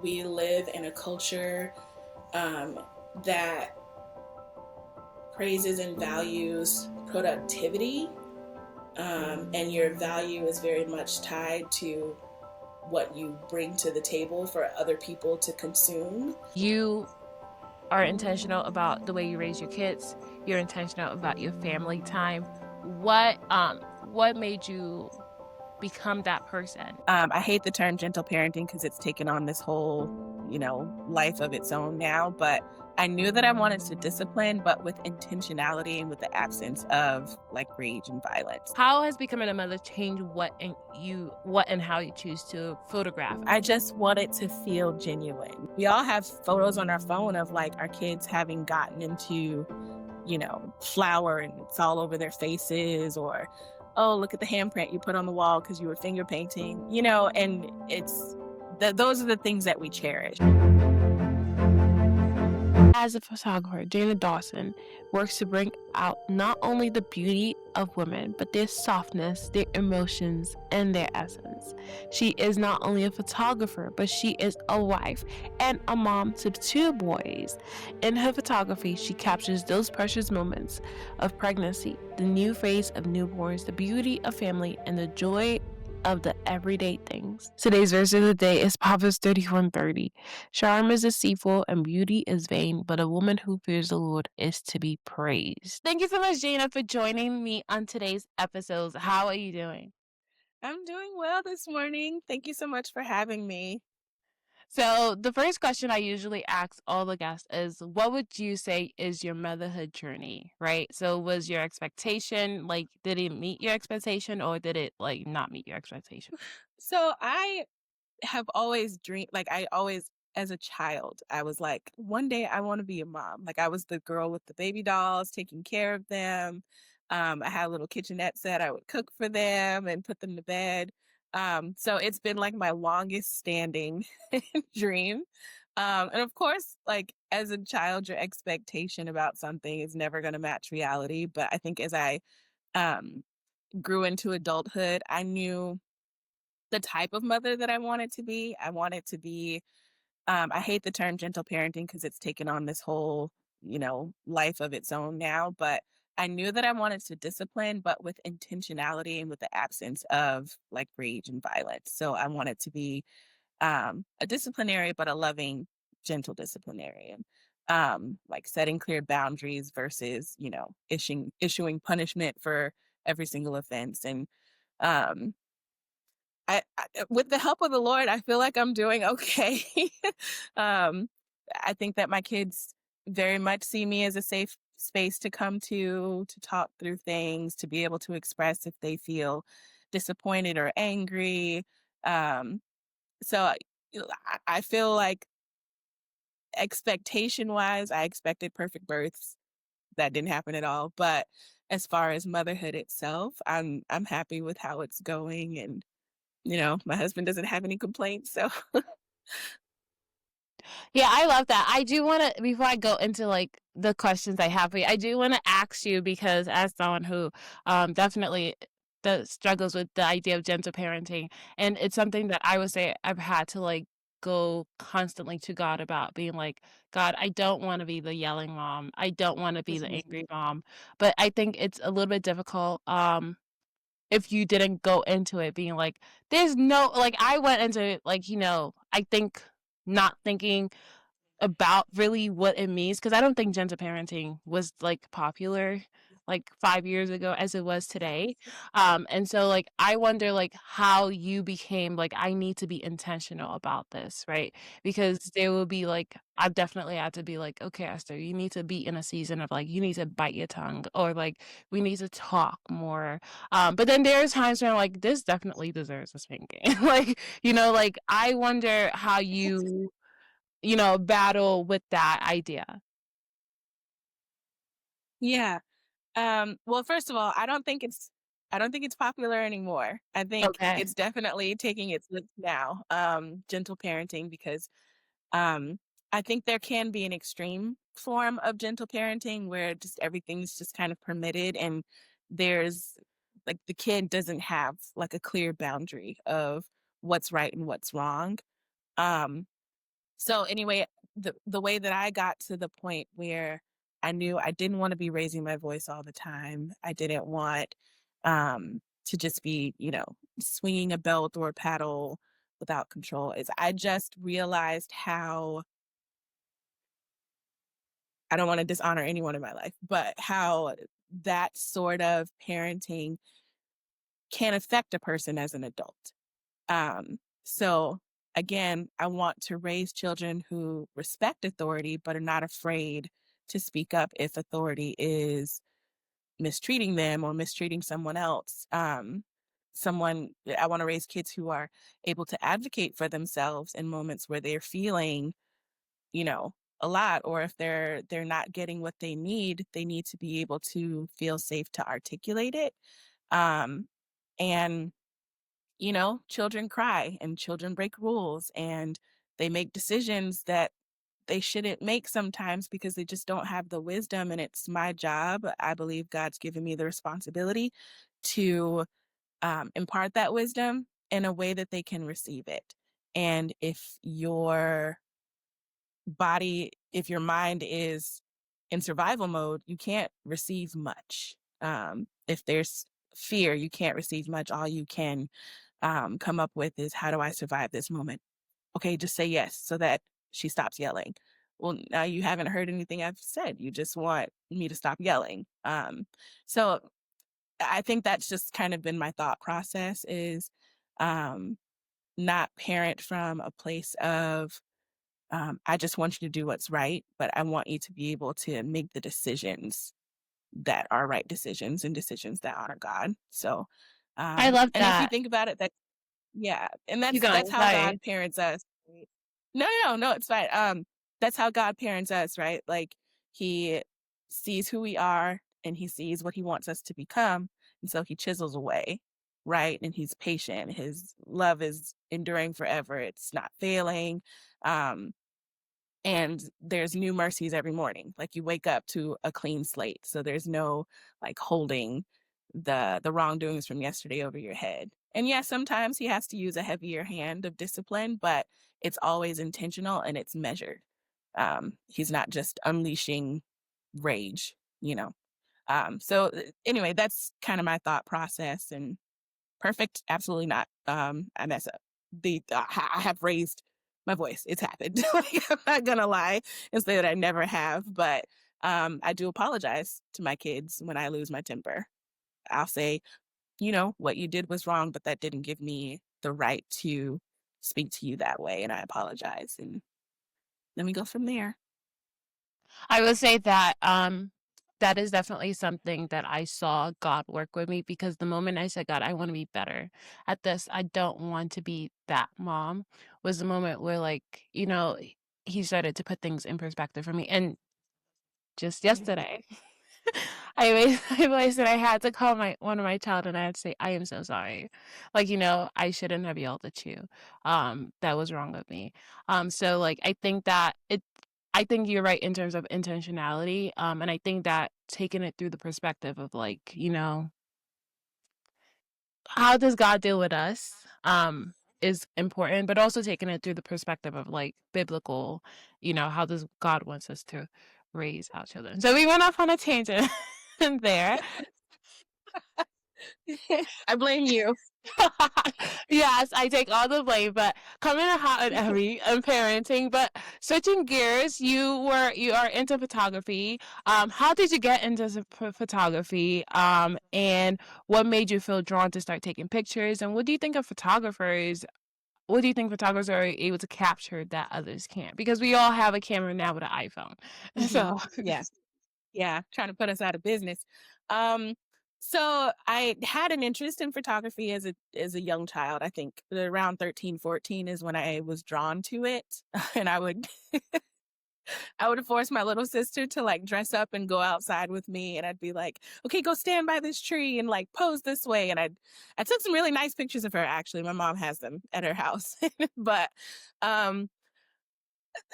We live in a culture that praises and values productivity, and your value is very much tied to what you bring to the table for other people to consume. You are intentional about the way you raise your kids. You're intentional about your family time. What made you become that person? I hate the term gentle parenting because it's taken on this whole, life of its own now. But I knew that I wanted to discipline, but with intentionality and with the absence of like rage and violence. How has becoming a mother changed what and how you choose to photograph? I just want it to feel genuine. We all have photos on our phone of like our kids having gotten into, flour and it's all over their faces, or, oh, look at the handprint you put on the wall because you were finger painting, and those are the things that we cherish. As a photographer, Janah Dawson works to bring out not only the beauty of women, but their softness, their emotions, and their essence. She is not only a photographer, but she is a wife and a mom to two boys. In her photography, she captures those precious moments of pregnancy, the new phase of newborns, the beauty of family, and the joy of the everyday things. Today's verse of the day is Proverbs 31:30. Charm is deceitful and beauty is vain, but a woman who fears the Lord is to be praised. Thank you so much, Janah, for joining me on today's episodes. How are you doing? I'm doing well this morning. Thank you so much for having me. So, the first question I usually ask all the guests is what would you say is your motherhood journey, right? So, was your expectation like, did it meet your expectation or did it like not meet your expectation? So I have always dreamed, like, I always, as a child, I was like, one day I want to be a mom. Like, I was the girl with the baby dolls, taking care of them. I had a little kitchenette set. I would cook for them and put them to bed. So it's been like my longest standing dream. And of course, like as a child, your expectation about something is never going to match reality. But I think as I um, grew into adulthood, I knew the type of mother that I wanted to be. I wanted to be, I hate the term gentle parenting because it's taken on this whole, life of its own now. But I knew that I wanted to discipline, but with intentionality and with the absence of like rage and violence. So I wanted to be a disciplinary, but a loving, gentle disciplinarian. Like setting clear boundaries versus, issuing punishment for every single offense. And um, with the help of the Lord, I feel like I'm doing okay. um, I think that my kids very much see me as a safe space to come to talk through things, to be able to express if they feel disappointed or angry. Um, so I feel like expectation wise, I expected perfect births. That didn't happen at all. But as far as motherhood itself, I'm happy with how it's going, and my husband doesn't have any complaints, so Yeah, I love that. I do want to, before I go into like the questions I have for you, I do want to ask you because as someone who definitely struggles with the idea of gentle parenting, and it's something that I would say I've had to like go constantly to God about being like, God, I don't want to be the yelling mom. I don't want to be the Mhm. angry mom. But I think it's a little bit difficult if you didn't go into it being like, there's no like I went into it like, I think not thinking about really what it means because I don't think gentle parenting was like popular like 5 years ago as it was today. And so like I wonder like how you became like I need to be intentional about this, right? Because there will be like I've definitely had to be like, okay, Esther, you need to be in a season of like you need to bite your tongue or like we need to talk more. But then there's times where I'm like, this definitely deserves a spanking. Like, like I wonder how you battle with that idea. Yeah. Well, first of all, I don't think it's popular anymore. I think Okay. it's definitely taking its licks now, gentle parenting, because um I think there can be an extreme form of gentle parenting where just everything's just kind of permitted, and there's like the kid doesn't have like a clear boundary of what's right and what's wrong. Um So anyway, the way that I got to the point where I knew I didn't want to be raising my voice all the time. I didn't want to just be, swinging a belt or a paddle without control. Is I just realized how I don't want to dishonor anyone in my life, but how that sort of parenting can affect a person as an adult. So again, I want to raise children who respect authority, but are not afraid to speak up if authority is mistreating them or mistreating someone else. I want to raise kids who are able to advocate for themselves in moments where they're feeling, you know, a lot, or if they're not getting what they need to be able to feel safe to articulate it. Um, and children cry and children break rules and they make decisions that they shouldn't make sometimes because they just don't have the wisdom. And it's my job. I believe God's given me the responsibility to impart that wisdom in a way that they can receive it. And if your mind is in survival mode, you can't receive much. If there's fear, you can't receive much. All you can come up with is, how do I survive this moment? Okay, just say yes so that she stops yelling. Well, now you haven't heard anything I've said. You just want me to stop yelling. So I think that's just kind of been my thought process is um, not parent from a place of, I just want you to do what's right, but I want you to be able to make the decisions that are right decisions and decisions that honor God. So, I love and if you that. think about it, yeah, and Keep that's going. how Sorry. God parents us, right? No, it's fine. That's how God parents us, right? Like he sees who we are and he sees what he wants us to become, and so he chisels away, right? And he's patient. His love is enduring forever. It's not failing. Um, and there's new mercies every morning. Like you wake up to a clean slate, so there's no like holding the wrongdoings from yesterday over your head. And yeah, sometimes he has to use a heavier hand of discipline, but it's always intentional and it's measured. He's not just unleashing rage, you know. Anyway, that's kind of my thought process. And perfect, absolutely not. I mess up. I have raised my voice. It's happened. Like, I'm not gonna lie and say that I never have, but I do apologize to my kids when I lose my temper. I'll say, what you did was wrong, but that didn't give me the right to speak to you that way, and I apologize. And then we go from there. I will say that that is definitely something that I saw God work with me because the moment I said, God, I want to be better at this, I don't want to be that mom, was the moment where, like, he started to put things in perspective for me. And just yesterday, I realized that I had to call one of my child and I had to say, I am so sorry. Like, I shouldn't have yelled at you. That was wrong with me. So like I think you're right in terms of intentionality. And I think that taking it through the perspective of like, how does God deal with us? Is important, but also taking it through the perspective of like biblical, how does God wants us to raise our children. So we went off on a tangent there. I blame you. Yes, I take all the blame, but coming in hot and heavy and parenting. But switching gears, you are into photography. How did you get into photography? And what made you feel drawn to start taking pictures? And what do you think of photographers? What do you think photographers are able to capture that others can't? Because we all have a camera now with an iPhone. Mhm. So Yeah. Yeah, trying to put us out of business. Um, so I had an interest in photography as a young child. I think around 13, 14 is when I was drawn to it. And I would force my little sister to like dress up and go outside with me, and I'd be like, "Okay, go stand by this tree and like pose this way." And I took some really nice pictures of her actually. My mom has them at her house. But um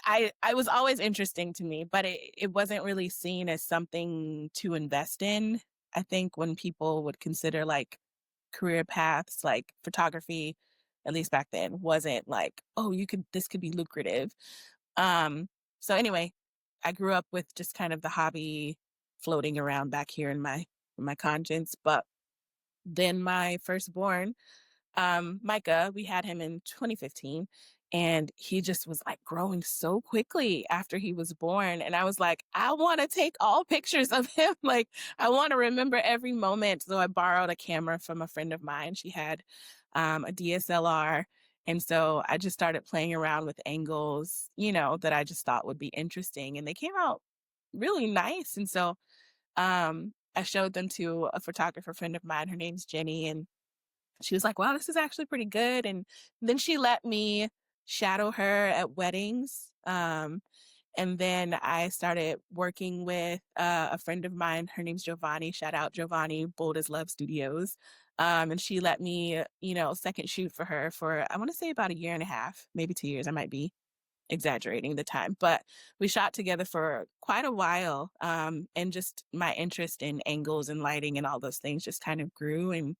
I was always interesting to me, but it wasn't really seen as something to invest in. I think when people would consider like career paths, like photography, at least back then, wasn't like, oh, this could be lucrative. Um, so anyway, I grew up with just kind of the hobby floating around back here in my conscience. But then my firstborn, Micah, we had him in 2015, and he just was like growing so quickly after he was born. And I was like, I want to take all pictures of him. Like, I want to remember every moment. So I borrowed a camera from a friend of mine. She had a DSLR. And so I just started playing around with angles, that I just thought would be interesting. And they came out really nice. And so I showed them to a photographer friend of mine. Her name's Jenny. And she was like, wow, this is actually pretty good. And then she let me shadow her at weddings. And then I started working with a friend of mine. Her name's Giovanni. Shout out Giovanni, Bold as Love Studios. And she let me, second shoot for her for, I want to say about a year and a half, maybe 2 years. I might be exaggerating the time, but we shot together for quite a while. And just my interest in angles and lighting and all those things just kind of grew. And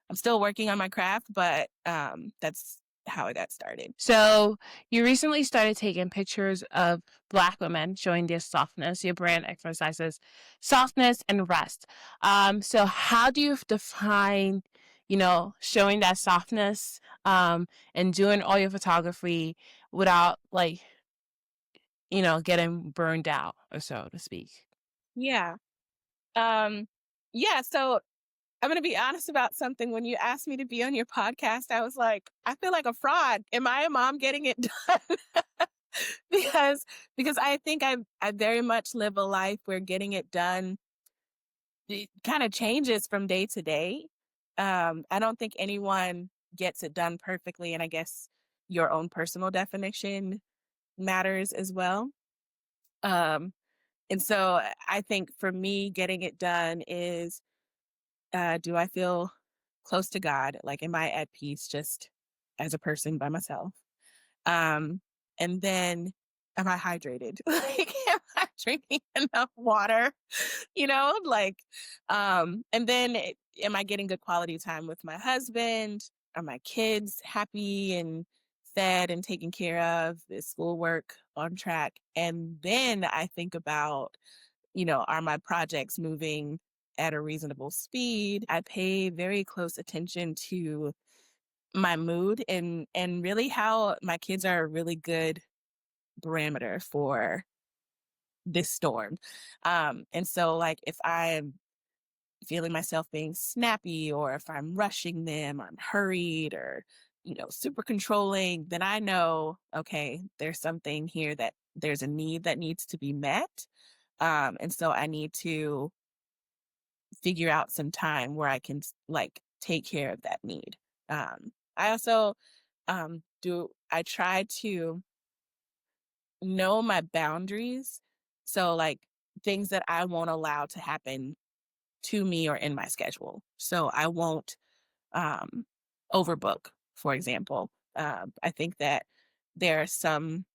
I'm still working on my craft, but that's how I got started. So you recently started taking pictures of Black women showing their softness. Your brand emphasizes softness and rest. So how do you define, showing that softness, and doing all your photography without like, getting burned out or so to speak? Yeah. Um, yeah. So I'm going to be honest about something. When you asked me to be on your podcast, I was like, I feel like a fraud. Am I a mom getting it done? because because I think I very much live a life where getting it done, it kind of changes from day to day. I don't think anyone gets it done perfectly, and I guess your own personal definition matters as well. Um, and so I think for me, getting it done is, do I feel close to God? Like, am I at peace just as a person by myself? Um, and then am I hydrated? Like, am I drinking enough water? Like, and then am I getting good quality time with my husband? Are my kids happy and fed and taken care of? Is schoolwork on track? And then I think about, are my projects moving at a reasonable speed? I pay very close attention to my mood, and really how my kids are a really good parameter for this storm. And so like if I'm feeling myself being snappy, or if I'm rushing them, or I'm hurried, or super controlling, then I know, okay, there's something here, that there's a need that needs to be met. And so I need to figure out some time where I can like take care of that need. I also do I try to know my boundaries. So like things that I won't allow to happen to me or in my schedule. So I won't um overbook, for example. I think that there are some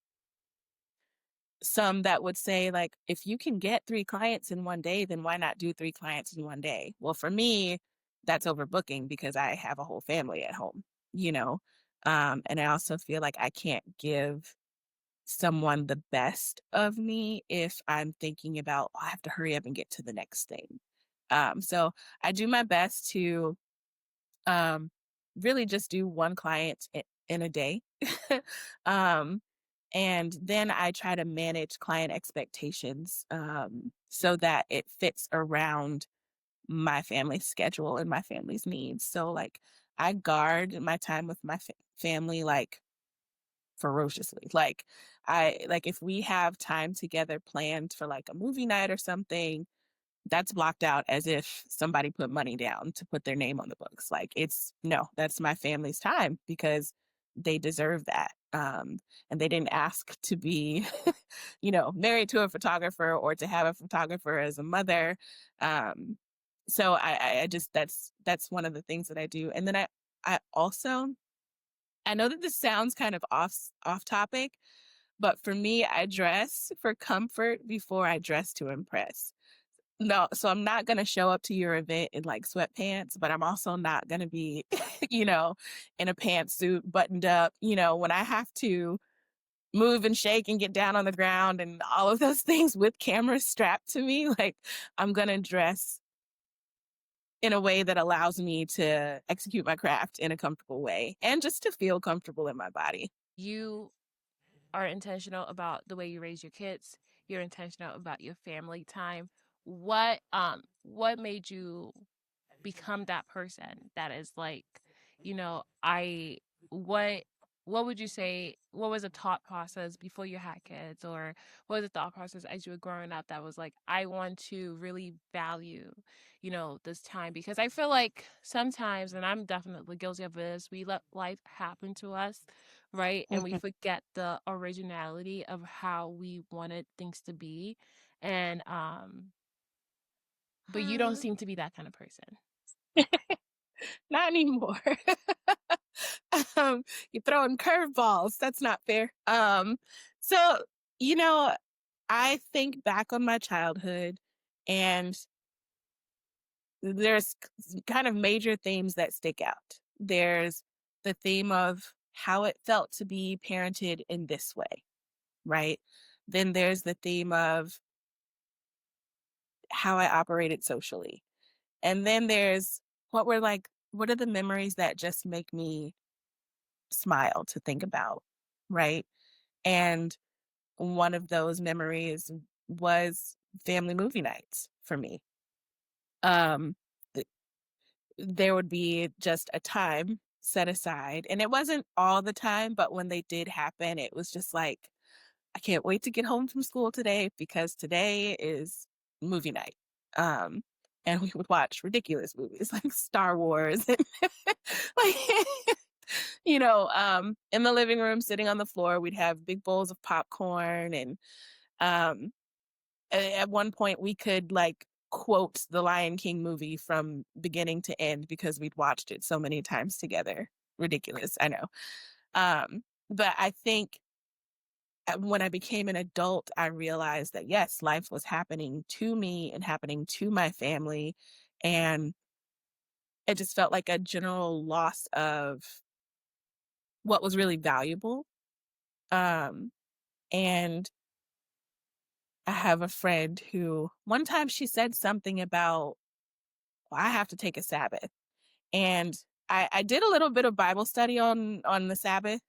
that would say, like, if you can get 3 clients in one day, then why not do 3 clients in one day? Well, for me, that's overbooking because I have a whole family at home, you know? And I also feel like I can't give someone the best of me if I'm thinking about, "Oh, I have to hurry up and get to the next thing." So I do my best to um, really just do 1 client in a day. um, and then I try to manage client expectations, so that it fits around my family's schedule and my family's needs. So, like, I guard my time with my family, like, ferociously. Like, if we have time together planned for like a movie night or something, that's blocked out as if somebody put money down to put their name on the books. Like, it's no, that's my family's time because they deserve that. And they didn't ask to be, married to a photographer or to have a photographer as a mother. Um, so I just that's one of the things that I do. And then I also, I know that this sounds kind of off topic, but for me, I dress for comfort before I dress to impress. No, so I'm not gonna show up to your event in like sweatpants, but I'm also not gonna be, in a pantsuit buttoned up. When I have to move and shake and get down on the ground and all of those things with cameras strapped to me. Like, I'm going to dress in a way that allows me to execute my craft in a comfortable way and just to feel comfortable in my body. You are intentional about the way you raise your kids. You're intentional about your family time. What made you become that person that is like, I what what would you say, what was a thought process before you had kids, or what was the thought process as you were growing up that was like, I want to really value, this time? Because I feel like sometimes, and I'm definitely guilty of this, we let life happen to us, right? And we Mhm. forget the originality of how we wanted things to be. And but you don't seem to be that kind of person. Not anymore. um, you're throwing curveballs. That's not fair. So, you know, I think back on my childhood, and there's kind of major themes that stick out. There's the theme of how it felt to be parented in this way, right? Then there's the theme of how I operated socially. And then there's what are the memories that just make me smile to think about, right? And one of those memories was family movie nights for me. Um, th- there would be just a time set aside, and it wasn't all the time, but when they did happen, it was just like, I can't wait to get home from school today because today is movie night. Um, and we would watch ridiculous movies like Star Wars and like in the living room, sitting on the floor, we'd have big bowls of popcorn. And um, at one point, we could like quote the Lion King movie from beginning to end because we'd watched it so many times together. Ridiculous, I know. But I think when I became an adult, I realized that yes, life was happening to me and happening to my family. And it just felt like a general loss of what was really valuable. Um, and I have a friend who one time she said something about, well, I have to take a Sabbath. And I did a little bit of Bible study on the Sabbath,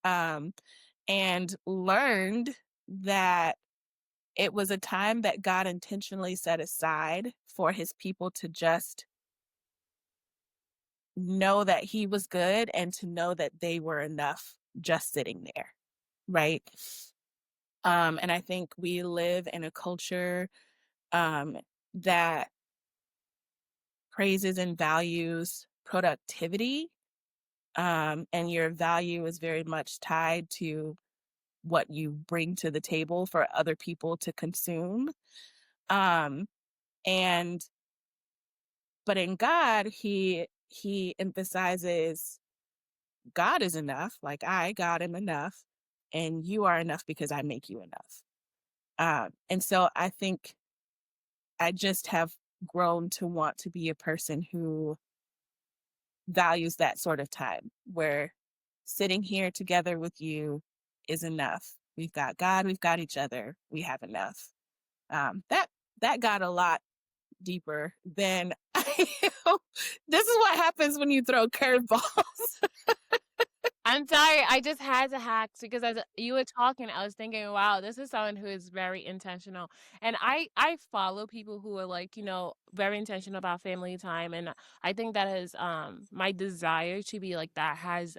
um, and learned that it was a time that God intentionally set aside for his people to just know that he was good and to know that they were enough just sitting there, right? And I think we live in a culture um, that praises and values productivity, and your value is very much tied to what you bring to the table for other people to consume. Um, and but in God, he emphasizes God is enough, like God, am enough, and you are enough because I make you enough. And so I think I just have grown to want to be a person who values that sort of time where sitting here together with you is enough. We've got God, we've got each other, we have enough. That got a lot deeper than this is what happens when you throw curveballs. I'm sorry, I just had to hack because as you were talking, I was thinking, wow, this is someone who is very intentional. And I follow people who are like, very intentional about family time. And I think that is my desire to be like that has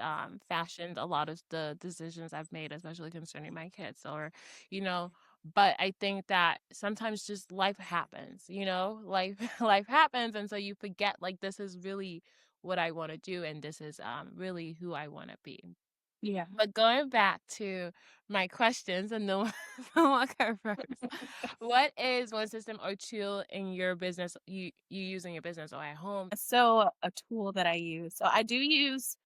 fashioned a lot of the decisions I've made, especially concerning my kids, or, you know, but I think that sometimes just life happens, life life happens, and so you forget like this is really what I want to do, and this is really who I want to be. Yeah. But going back to my questions, and no one, no one go first. What is one system or tool in your business you use in your business or at home? So a tool that I use. So I do use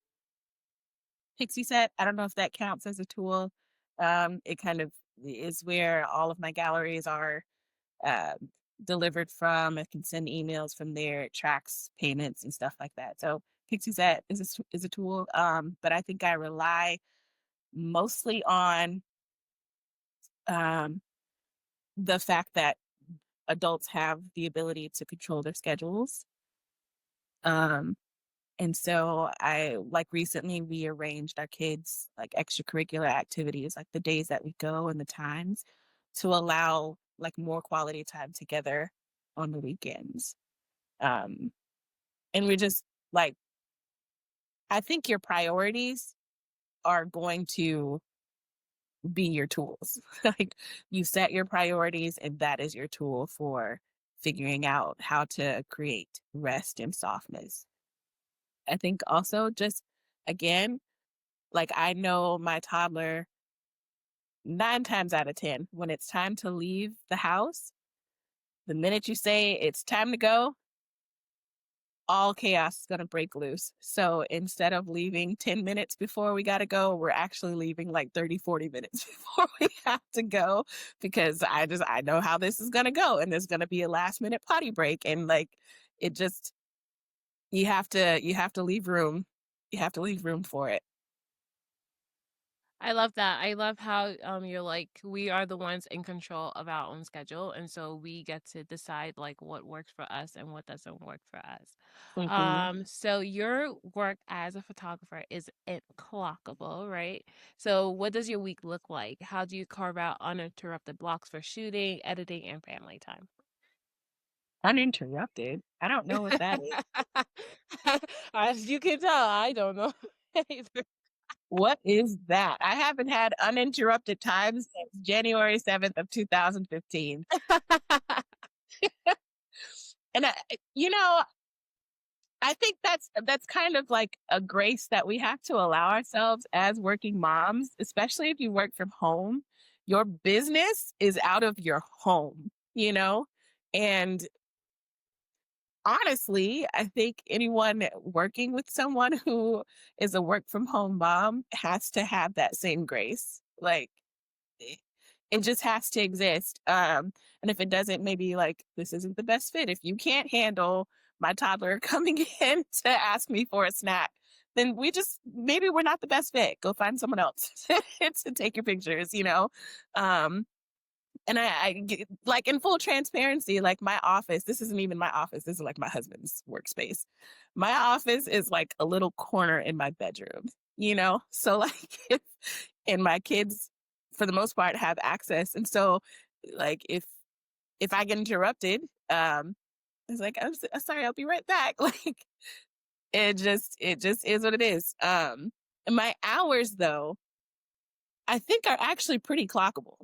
Pixie Set. I don't know if that counts as a tool. It kind of is where all of my galleries are um, delivered from. I can send emails from there. It tracks payments and stuff like that. So Pixie Set is a tool, but I think I rely mostly on. um, the fact that adults have the ability to control their schedules. Um, and so I like recently we arranged our kids like extracurricular activities, like the days that we go and the times to allow like more quality time together on the weekends. Um, and we just like I think your priorities are going to be your tools. Like you set your priorities and that is your tool for figuring out how to create rest and softness. I think also just again, like I know my toddler 9 times out of 10 when it's time to leave the house, the minute you say it's time to go, all chaos is going to break loose. So instead of leaving 10 minutes before we got to go, we're actually leaving like 30, 40 minutes before we have to go because I know how this is going to go and there's going to be a last minute potty break and like it just you have to leave room. You have to leave room for it. I love that. I love how you're like we are the ones in control of our own schedule, and so we get to decide like what works for us and what doesn't work for us. Mhm. So your work as a photographer is unclockable, right? So what does your week look like? How do you carve out uninterrupted blocks for shooting, editing, and family time? Uninterrupted. I don't know what that is. As you can tell, I don't know either. What is that? I haven't had uninterrupted time since January 7th of 2015. And I think that's kind of like a grace that we have to allow ourselves as working moms, especially if you work from home. Your business is out of your home, you know? And honestly, I think anyone working with someone who is a work from home mom has to have that same grace. Like it it just has to exist. And if it doesn't, maybe like this isn't the best fit. If you can't handle my toddler coming in to ask me for a snack, then we just maybe we're not the best fit. Go find someone else to take your pictures, you know? Um, and like in full transparency, like my office, this isn't even my office. This is like my husband's workspace. My office is like a little corner in my bedroom, you know? So like and my kids for the most part have access. And so like if I get interrupted, it's like, sorry, I'll be right back. Like it just is what it is. And my hours though, I think are actually pretty clockable.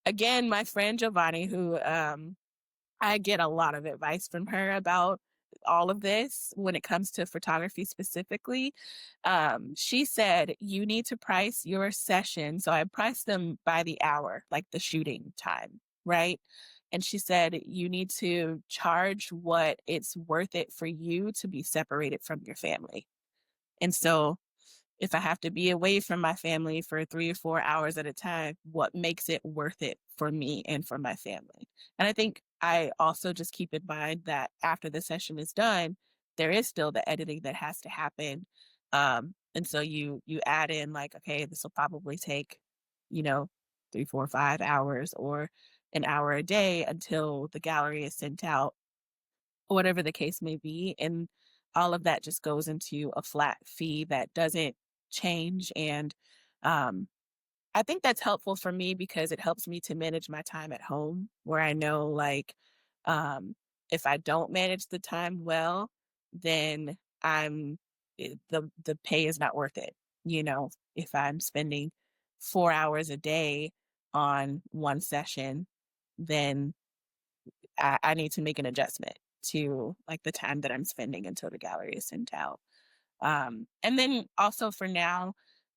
Again, my friend Giovanni, who I get a lot of advice from her about all of this when it comes to photography specifically. She said you need to price your session. So I priced them by the hour, like the shooting time, right? And she said you need to charge what it's worth it for you to be separated from your family. And so if I have to be away from my family for 3 or 4 hours at a time, what makes it worth it for me and for my family? And I think I also just keep in mind that after the session is done, there is still the editing that has to happen. And so you add in like, okay, this will probably take, you know, 3, 4, 5 hours or an hour a day until the gallery is sent out whatever the case may be. And all of that just goes into a flat fee that doesn't change. And um, I think that's helpful for me because it helps me to manage my time at home where I know like um, if I don't manage the time well, then the pay is not worth it. You know, if I'm spending 4 hours a day on one session, then I need to make an adjustment to like the time that I'm spending until the gallery is sent out. And then also for now,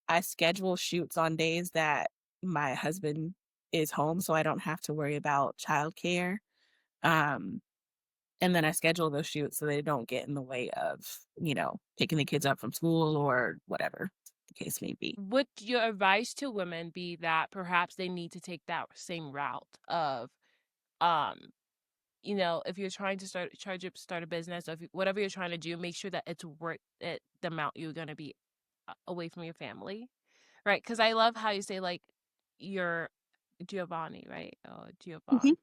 I schedule shoots on days that my husband is home, so I don't have to worry about childcare. Um, and then I schedule those shoots so they don't get in the way of, picking the kids up from school or whatever the case may be. Would your advice to women be that perhaps they need to take that same route of, um, if you're trying to start a business, or if whatever you're trying to do, make sure that it's worth it, the amount you're going to be away from your family, right? Because I love how you say like you're Giovanni, right? Oh, Mhm. Giovanni.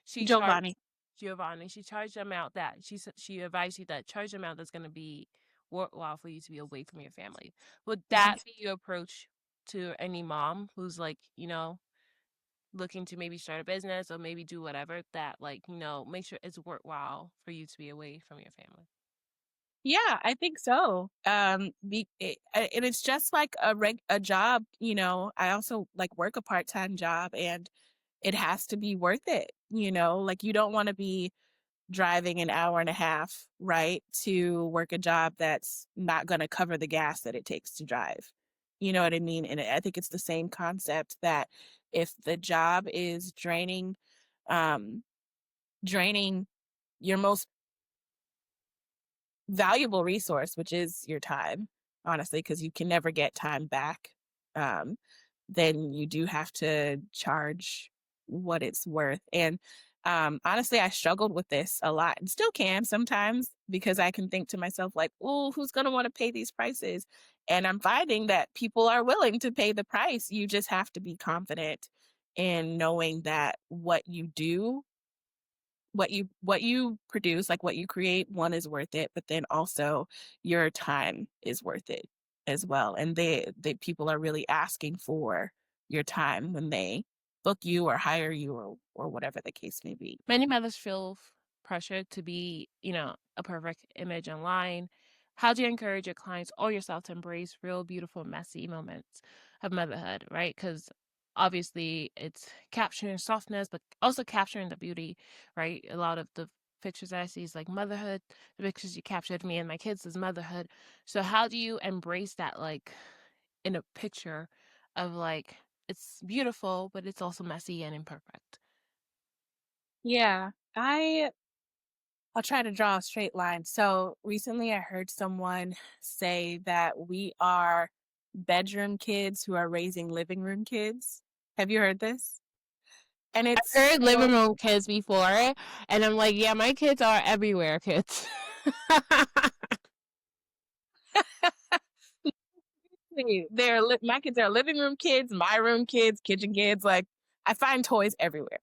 She charged Giovanni. Giovanni. She charged the amount that she advised you that charge the amount that's going to be worthwhile for you to be away from your family. Would Mhm. that be your approach to any mom who's like, looking to maybe start a business or maybe do whatever that like, make sure it's worthwhile for you to be away from your family? Yeah, I think so. And it's just like a job, I also like work a part-time job, and it has to be worth it, like you don't want to be driving an hour and a half, right, to work a job that's not going to cover the gas that it takes to drive. You know what I mean? And I think it's the same concept that if the job is um, draining your most valuable resource, which is your time, honestly, because you can never get time back, um, then you do have to charge what it's worth. And honestly, I struggled with this a lot and still can sometimes because I can think to myself, like, oh, who's going to want to pay these prices? And I'm finding that people are willing to pay the price. You just have to be confident in knowing that what you produce, like what you create, one is worth it, but then also your time is worth it as well. And they people are really asking for your time when they book you or hire you or whatever the case may be. Many mothers feel pressure to be, a perfect image online. How do you encourage your clients or yourself to embrace real, beautiful, messy moments of motherhood, right? Because obviously it's capturing softness, but also capturing the beauty, right? A lot of the pictures I see is like motherhood. The pictures you captured of me and my kids is motherhood. So how do you embrace that, like, in a picture of like, it's beautiful, but it's also messy and imperfect? Yeah, I'll try to draw a straight line. So recently I heard someone say that we are bedroom kids who are raising living room kids. Have you heard this? And it's Heard living room kids before, and I'm like, yeah, my kids are everywhere kids. my kids are living room kids, my room kids, kitchen kids. Like I find toys everywhere.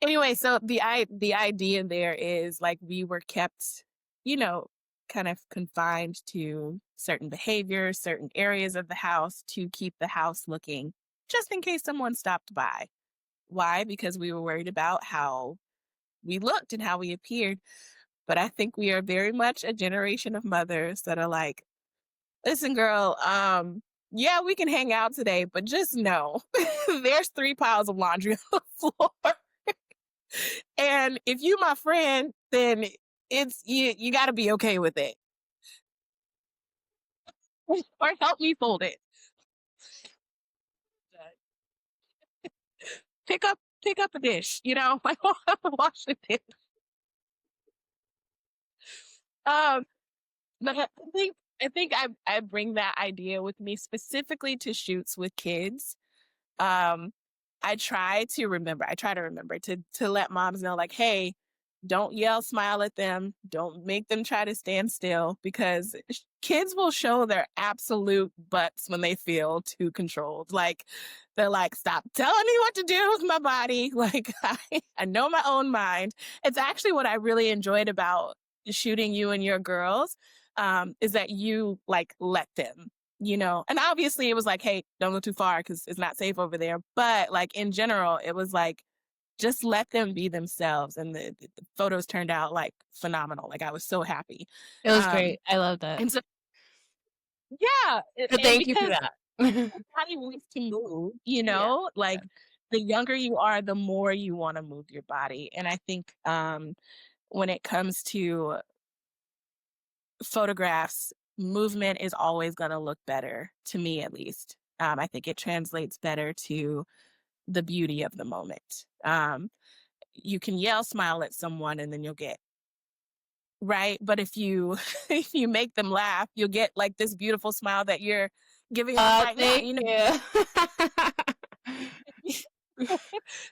Anyway, so the idea there is like we were kept, you know, kind of confined to certain behaviors, certain areas of the house to keep the house looking just in case someone stopped by. Why? Because we were worried about how we looked and how we appeared. But I think we are very much a generation of mothers that are like, listen, girl, yeah, we can hang out today, but just know there's 3 piles of laundry on the floor. And if you my friend, then it's you gotta be okay with it. Or help me fold it. Pick up a dish, I don't have to wash the dish. Um, but I think I bring that idea with me specifically to shoots with kids. Um, I try to remember to let moms know, like, hey, don't yell, smile at them. Don't make them try to stand still because kids will show their absolute butts when they feel too controlled. Like they're like, stop telling me what to do with my body. Like I know my own mind. It's actually what I really enjoyed about shooting you and your girls, is that you like let them, and obviously it was like, hey, don't go too far because it's not safe over there. But like in general, it was like, just let them be themselves. And the photos turned out like phenomenal. Like I was so happy. It was Um, great. I love that. and so, yeah. And Thank you for because that. the body wants to move, Yeah. like the younger you are, the more you want to move your body. And I think, when it comes to photographs, movement is always going to look better to me, at least. I think it translates better to the beauty of the moment. You can yell, smile at someone, and then you'll get right. But if you if you make them laugh, you'll get like this beautiful smile that you're giving off right now. Thank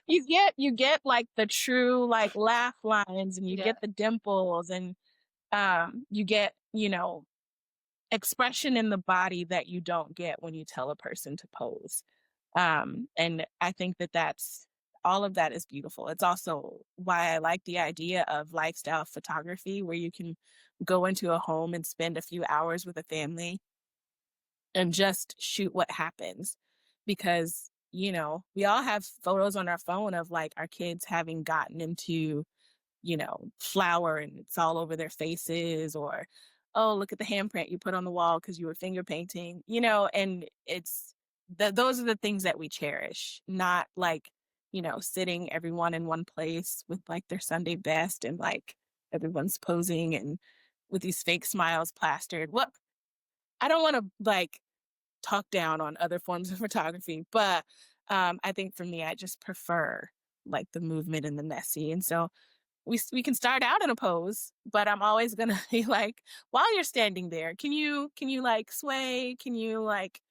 you. You get like the true like laugh lines, and you Yeah. get the dimples, and you get expression in the body that you don't get when you tell a person to pose. And I think that that's all of that is beautiful. It's also why I like the idea of lifestyle photography, where you can go into a home and spend a few hours with a family and just shoot what happens. Because, we all have photos on our phone of like our kids having gotten into, flour and it's all over their faces, or, oh, look at the handprint you put on the wall because you were finger painting, and those are the things that we cherish, not like, sitting everyone in one place with like their Sunday best and like everyone's posing and with these fake smiles plastered. What I don't want to like talk down on other forms of photography, but I think for me, I just prefer like the movement and the messy. And so we can start out in a pose, but I'm always gonna be like, while you're standing there, can you like sway? Can you like,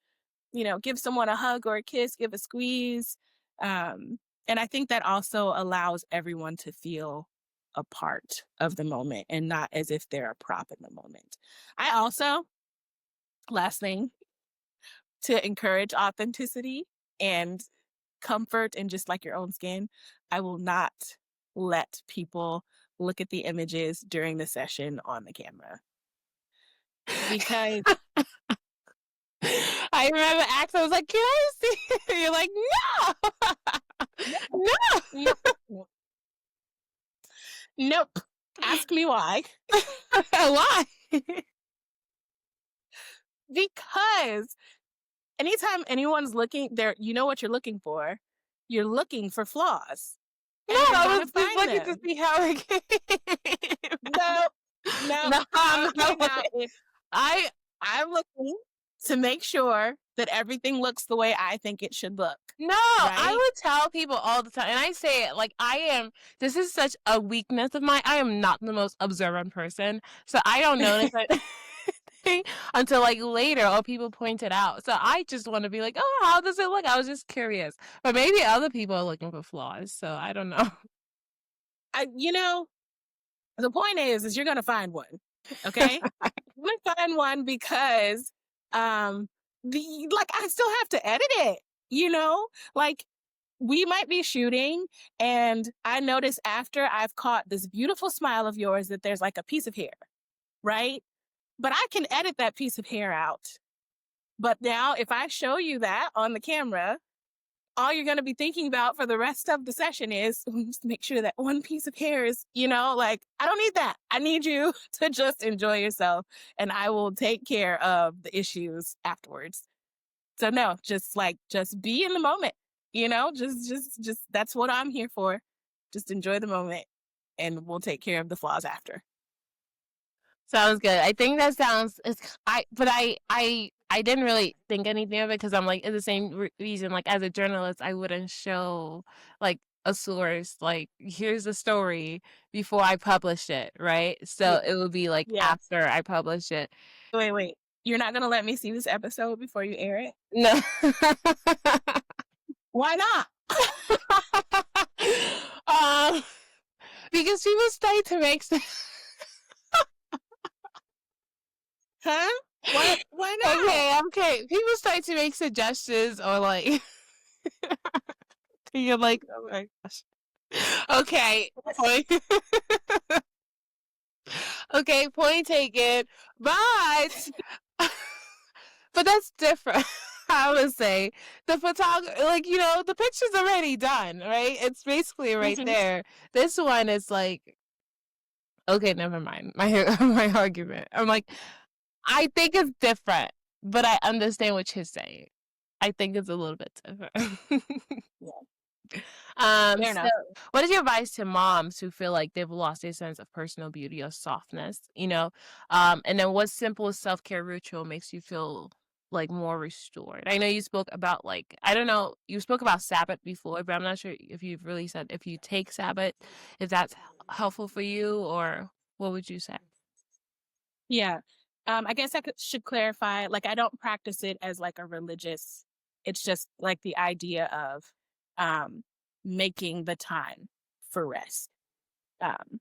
give someone a hug or a kiss, give a squeeze? Um, and I think that also allows everyone to feel a part of the moment and not as if they're a prop in the moment. I also, last thing, to encourage authenticity and comfort in just like your own skin, I will not let people look at the images during the session on the camera because I remember asking, I was like, "Can I see?" You're like, "No, nope, nope, nope. Ask me why. no." Why? Because anytime anyone's looking there, you know what you're looking for. You're looking for flaws No, and you're I going was to just find looking to them. see how it came No, out. no. No, Okay, no. now if I I'm looking to make sure that everything looks the way I think it should look, No, I right? would tell people all the time, and I say it like this is such a weakness of mine. I am not the most observant person, so I don't notice anything until like later or people point it out. So I just want to be like, oh, how does it look? I was just curious. But maybe other people are looking for flaws, so I don't know. I, the point is you're going to find one. Okay. You're going to find one because, I still have to edit it, like we might be shooting and I notice after I've caught this beautiful smile of yours that there's like a piece of hair, right? But I can edit that piece of hair out. But now if I show you that on the camera, all you're going to be thinking about for the rest of the session is just make sure that one piece of hair is, like, I don't need that. I need you to just enjoy yourself and I will take care of the issues afterwards. So no, just be in the moment, just that's what I'm here for. Just enjoy the moment and we'll take care of the flaws after. Sounds good. I think that sounds. But I didn't really think anything of it because I'm like, it's the same reason. Like as a journalist, I wouldn't show like a source. Like here's the story before I publish it, right? Yeah. So it would be like Yeah. after I publish it. Wait. You're not going to let me see this episode before you air it? No. Why not? um, because people start to make Huh? What? Why not? okay. People start to make suggestions or like you're like, oh my gosh. Okay. Okay, point taken. But but that's different. I would say the photography, like the picture's already done, right? It's basically right Mhm. there. This one is like, okay, never mind. My argument. I'm like, I think it's different, but I understand what you're saying. I think it's a little bit different. Yeah. Fair So enough. what is your advice to moms who feel like they've lost their sense of personal beauty or softness, and then what simple self-care ritual makes you feel like more restored? I know you spoke about like, I don't know, you spoke about Sabbath before, but I'm not sure if you've really said if you take Sabbath, if that's helpful for you, or what would you say? Yeah. I guess should clarify, like, I don't practice it as like a religious, it's just like the idea of um, making the time for rest. Um,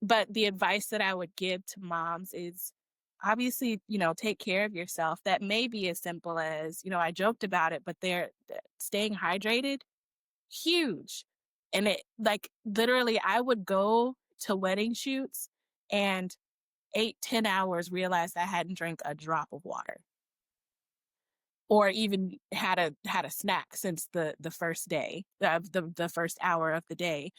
but the advice that I would give to moms is obviously, take care of yourself. That may be as simple as, I joked about it, but staying hydrated, huge. And it like literally I would go to wedding shoots and 8, 10 hours realized I hadn't drank a drop of water or even had a snack since the first day of the first hour of the day.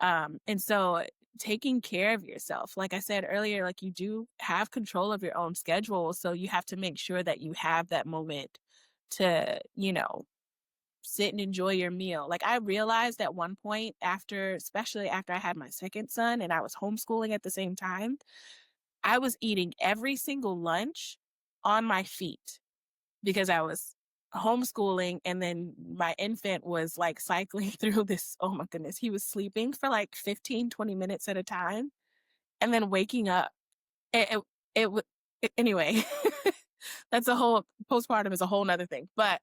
And so taking care of yourself, like I said earlier, like you do have control of your own schedule, so you have to make sure that you have that moment to sit and enjoy your meal. Like I realized at one point after, especially after I had my second son and I was homeschooling at the same time, I was eating every single lunch on my feet because I was homeschooling, and then my infant was like cycling through this. Oh my goodness. He was sleeping for like 15, 20 minutes at a time and then waking up. It, it, anyway, that's a whole postpartum is a whole nother thing. But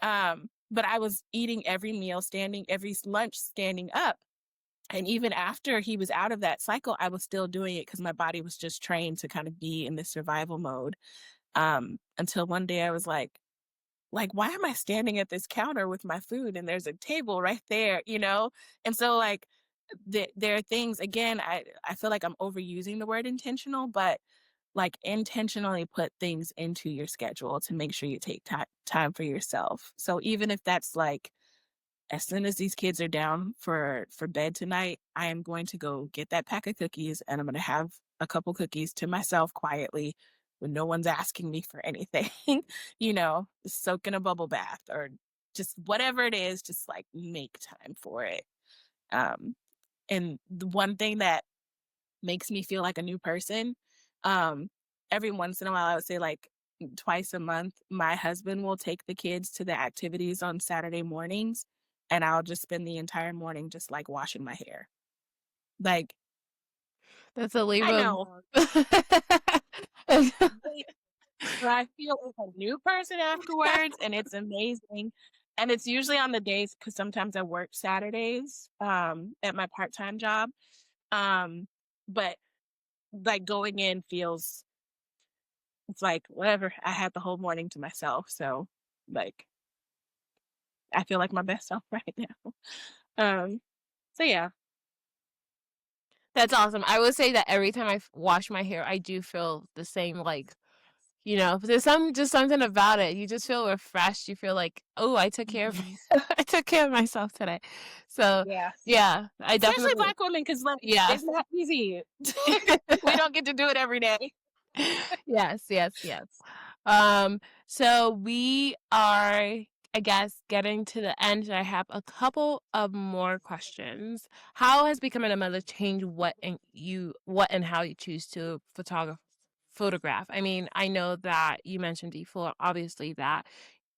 I was eating every meal standing, every lunch standing up. And even after he was out of that cycle, I was still doing it because my body was just trained to kind of be in this survival mode. Until one day I was like, why am I standing at this counter with my food and there's a table right there, And so like there are things, again, I feel like I'm overusing the word intentional, but like intentionally put things into your schedule to make sure you take time for yourself. So even if that's like as soon as these kids are down for bed tonight, I am going to go get that pack of cookies and I'm going to have a couple cookies to myself quietly when no one's asking me for anything, soak in a bubble bath or just whatever it is, just like make time for it. Um, and the one thing that makes me feel like a new person, um, every once in a while, I would say like twice a month, my husband will take the kids to the activities on Saturday mornings, and I'll just spend the entire morning just like washing my hair. Like, That's a I labor of know, love. but I feel like a new person afterwards, and it's amazing. And it's usually on the days because sometimes I work Saturdays at my part-time job. Um, but like going in feels it's like whatever. I had the whole morning to myself, so like I feel like my best self right now. Um, so yeah, That's awesome. I would say that every time wash my hair, I do feel the same. Like, there's just something about it. You just feel refreshed. You feel like, oh, I took care of mhm, I took care of myself today. So yeah. yeah, I Especially definitely Black women, because like it's yes. not easy. We don't get to do it every day. Yes, yes, yes. So we are, I guess, getting to the end. I have a couple of more questions. How has becoming a mother changed what and how you choose to photograph? I mean, I know that you mentioned before, obviously, that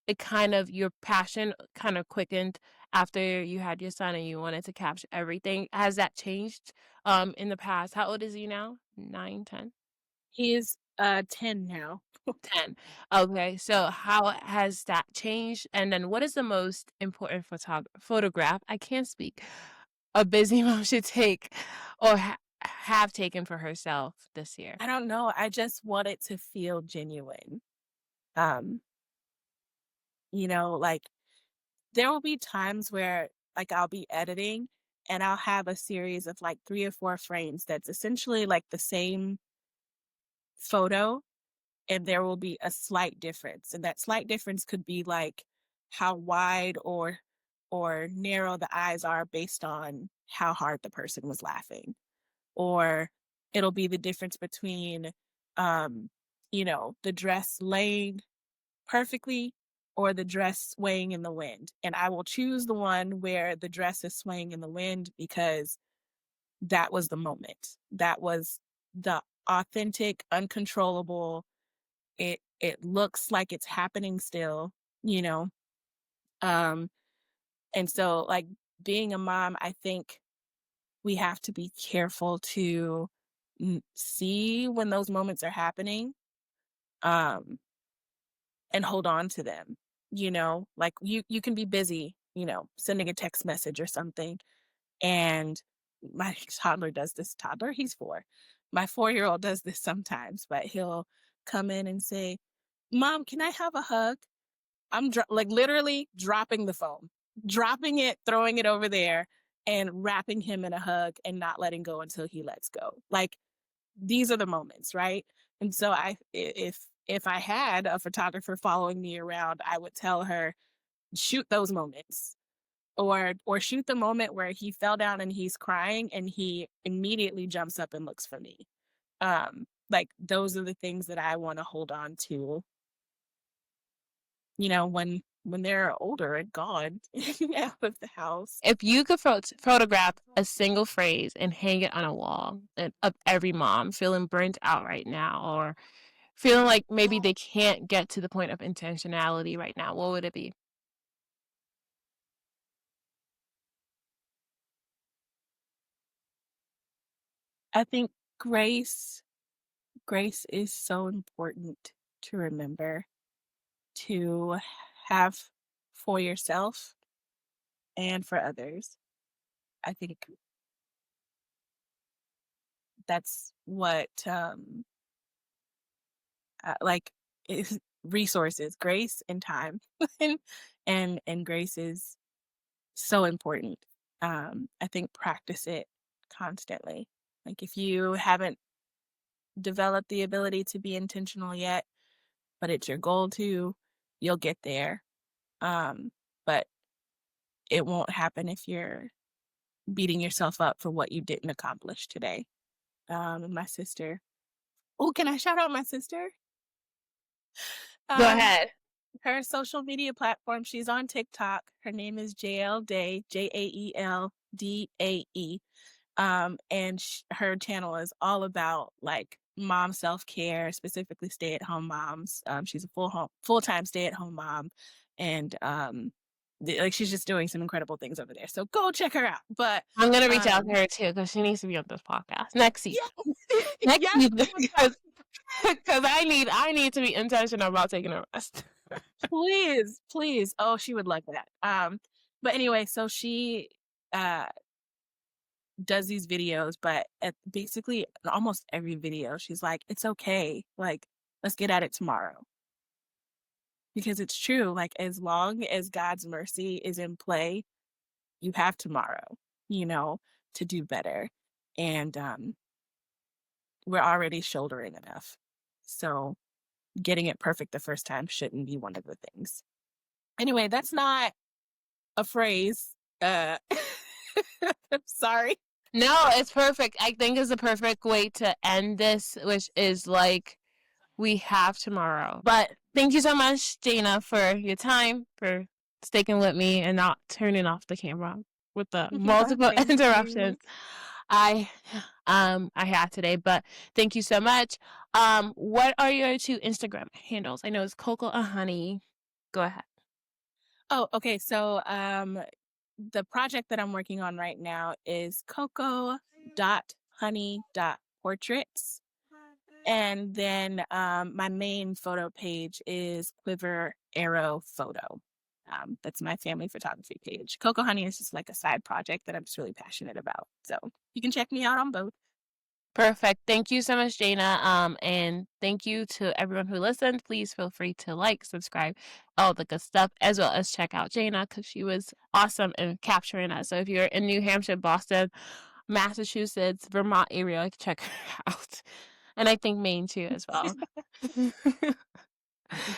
it kind of your passion kind of quickened after you had your son and you wanted to capture everything. Has that changed in the past? How old is he now? 9, 10? He is 10 now. 10. Okay, so how has that changed? And then what is the most important photograph? I can't speak. A busy mom should take or have taken for herself this year. I don't know. I just want it to feel genuine. Um, like there will be times where like I'll be editing and I'll have a series of like 3 or 4 frames that's essentially like the same photo, and there will be a slight difference. And that slight difference could be like how wide or narrow the eyes are based on how hard the person was laughing. Or it'll be the difference between the dress laying perfectly or the dress swaying in the wind. And I will choose the one where the dress is swaying in the wind because that was the moment. That was the authentic, uncontrollable. It looks like it's happening still, you know. Um and so like being a mom, I think we have to be careful to see when those moments are happening, um and hold on to them. Like you can be busy, sending a text message or something, and my toddler does this. Toddler, he's 4. My 4-year-old does this sometimes, but he'll come in and say, "Mom, can I have a hug?" I'm like literally dropping the phone, dropping it, throwing it over there, and wrapping him in a hug and not letting go until he lets go. Like these are the moments, right? And so if I had a photographer following me around, I would tell her, shoot those moments. Or shoot the moment where he fell down and he's crying and he immediately jumps up and looks for me. Like those are the things that I want to hold on to, when they're older and gone out of the house. If you could photograph a single phrase and hang it on a wall of every mom feeling burnt out right now or feeling like maybe they can't get to the point of intentionality right now, what would it be? I think grace grace is so important to remember, to have for yourself and for others. I think that's what like is resources, grace and time. and and grace is so important. I think practice it constantly. Like if you haven't developed the ability to be intentional yet, but it's your goal to, you'll get there. But it won't happen if you're beating yourself up for what you didn't accomplish today. And my sister. Oh, can I shout out my sister? Go Um, ahead. her social media platform, she's on TikTok. Her name is JL Day, JaelDae. And her channel is all about like mom self-care, specifically stay-at-home moms. She's a full-time stay-at-home mom, and like she's just doing some incredible things over there. So go check her out. But I'm going to reach out to her too because she needs to be on this podcast next season. yeah, Next yes, season because I need to be intentional about taking a rest. please, please. Oh, she would like that. But anyway, so she uh does these videos, but at basically almost every video, she's like, "It's okay. Like, let's get at it tomorrow." Because it's true. Like, as long as God's mercy is in play, you have tomorrow, you know, to do better. And we're already shouldering enough. So getting it perfect the first time shouldn't be one of the things. Anyway, that's not a phrase. I'm sorry. No, it's perfect. I think it's the perfect way to end this, which is like we have tomorrow. But thank you so much, Janah, for your time, for sticking with me and not turning off the camera with the multiple Thank interruptions you. I had today. But thank you so much. What are your two Instagram handles? I know it's Coco and Honey. Go ahead. Oh, okay. So the project that I'm working on right now is coco.honey.portraits. And then my main photo page is Quiver Arrow Photo. That's my family photography page. Coco Honey is just like a side project that I'm just really passionate about. So you can check me out on both. Perfect. Thank you so much, Janah. And thank you to everyone who listened. Please feel free to like, subscribe, all the good stuff, as well as check out Janah because she was awesome in capturing us. So if you're in New Hampshire, Boston, Massachusetts, Vermont area, check her out. And I think Maine too as well.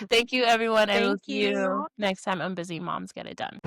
Thank you, everyone, and we'll Thank see you you. next time on Busy Moms Get It Done.